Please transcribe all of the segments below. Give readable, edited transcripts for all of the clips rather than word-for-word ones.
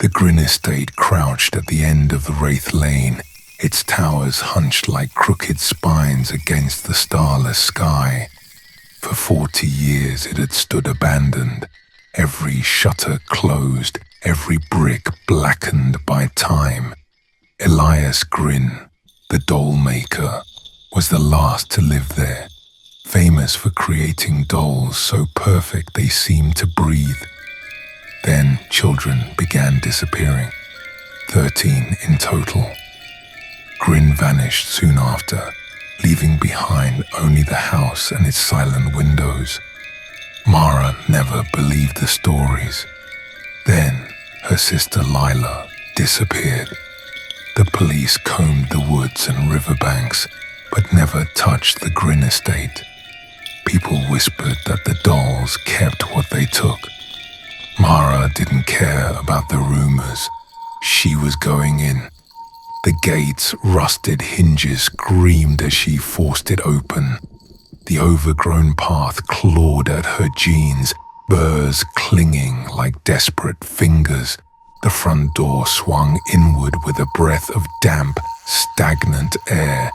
The Grin estate crouched at the end of the Wraith Lane, its towers hunched like crooked spines against the starless sky. For 40 years it had stood abandoned, every shutter closed, every brick blackened by time. Elias Grin, the Dollmaker, was the last to live there, famous for creating dolls so perfect they seemed to breathe. Then children began disappearing, 13 in total. Grin vanished soon after, leaving behind only the house and its silent windows. Mara never believed the stories. Then her sister Lila disappeared. The police combed the woods and riverbanks, but never touched the Grin estate. People whispered that the dolls kept what they took. Mara didn't care about the rumors. She was going in. The gate's rusted hinges screamed as she forced it open. The overgrown path clawed at her jeans, burrs clinging like desperate fingers. The front door swung inward with a breath of damp, stagnant air.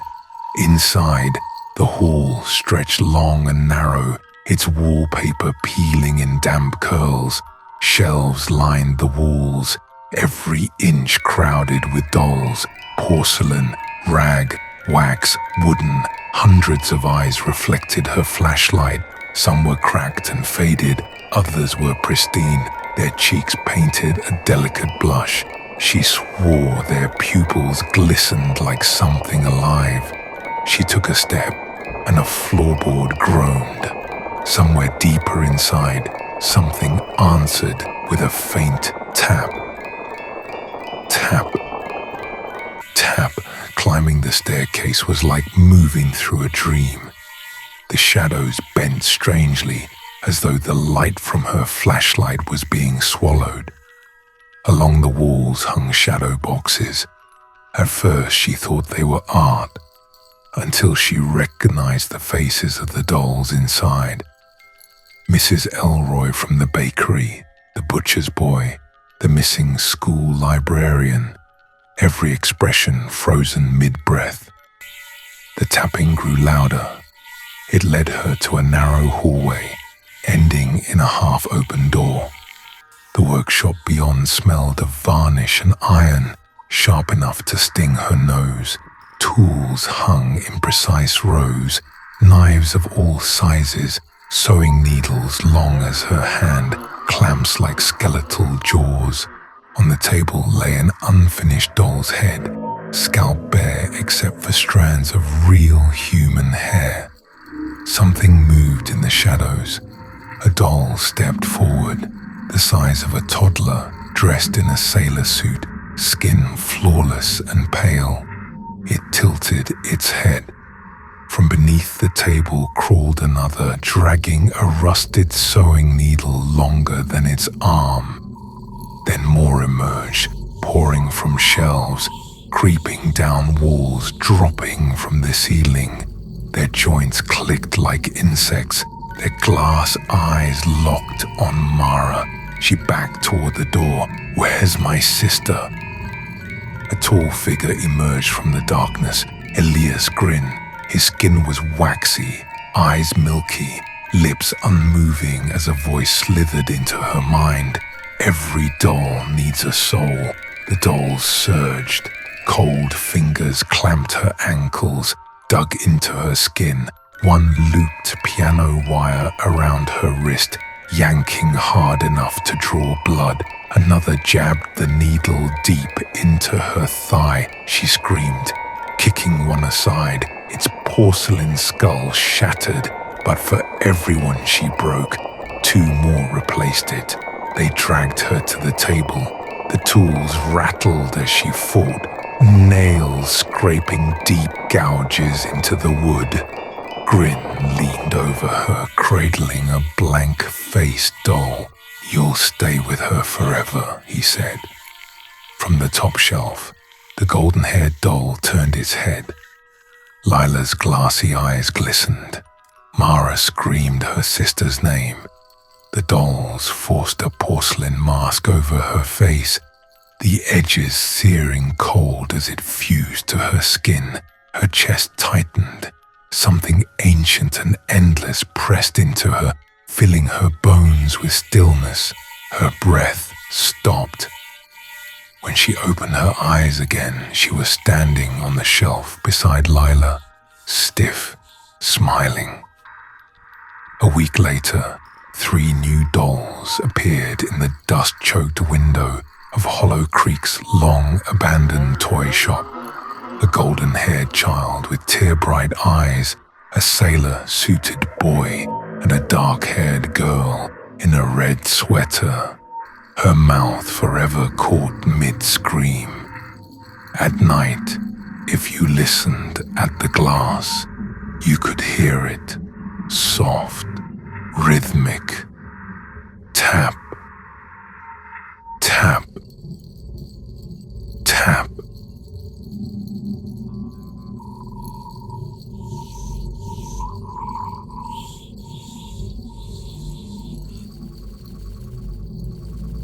Inside, the hall stretched long and narrow, its wallpaper peeling in damp curls. Shelves lined the walls, every inch crowded with dolls, porcelain, rag, wax, wooden. Hundreds of eyes reflected her flashlight. Some were cracked and faded, others were pristine, their cheeks painted a delicate blush. She swore their pupils glistened like something alive. She took a step, and a floorboard groaned. Somewhere deeper inside, something answered with a faint tap. Tap. Tap. Climbing the staircase was like moving through a dream. The shadows bent strangely, as though the light from her flashlight was being swallowed. Along the walls hung shadow boxes. At first she thought they were art, until she recognized the faces of the dolls inside. Mrs. Elroy from the bakery, the butcher's boy, the missing school librarian, every expression frozen mid-breath. The tapping grew louder. It led her to a narrow hallway, ending in a half-open door. The workshop beyond smelled of varnish and iron, sharp enough to sting her nose. Tools hung in precise rows, knives of all sizes, sewing needles long as her hand, clamps like skeletal jaws. On the table lay an unfinished doll's head, scalp bare except for strands of real human hair. Something moved in the shadows. A doll stepped forward, the size of a toddler, dressed in a sailor suit, skin flawless and pale. It tilted its head. From beneath the table crawled another, dragging a rusted sewing needle longer than its arm. Then more emerged, pouring from shelves, creeping down walls, dropping from the ceiling. Their joints clicked like insects, their glass eyes locked on Mara. She backed toward the door. "Where's my sister?" A tall figure emerged from the darkness, Elias Grin. His skin was waxy, eyes milky, lips unmoving as a voice slithered into her mind. "Every doll needs a soul." The dolls surged. Cold fingers clamped her ankles, dug into her skin. One looped piano wire around her wrist, yanking hard enough to draw blood. Another jabbed the needle deep into her thigh. She screamed, kicking one aside. Its porcelain skull shattered, but for everyone she broke, two more replaced it. They dragged her to the table. The tools rattled as she fought, nails scraping deep gouges into the wood. Grin leaned over her, cradling a blank-faced doll. "You'll stay with her forever," he said. From the top shelf, the golden-haired doll turned its head. Lila's glassy eyes glistened. Mara screamed her sister's name. The dolls forced a porcelain mask over her face. the edges searing cold as it fused to her skin. Her chest tightened. Something ancient and endless pressed into her, filling her bones with stillness. Her breath stopped. When she opened her eyes again, she was standing on the shelf beside Lila, stiff, smiling. A week later, 3 new dolls appeared in the dust-choked window of Hollow Creek's long-abandoned toy shop. A golden-haired child with tear-bright eyes, a sailor-suited boy, and a dark-haired girl in a red sweater, her mouth forever caught mid-scream. At night, if you listened at the glass, you could hear it, soft, rhythmic, tap, tap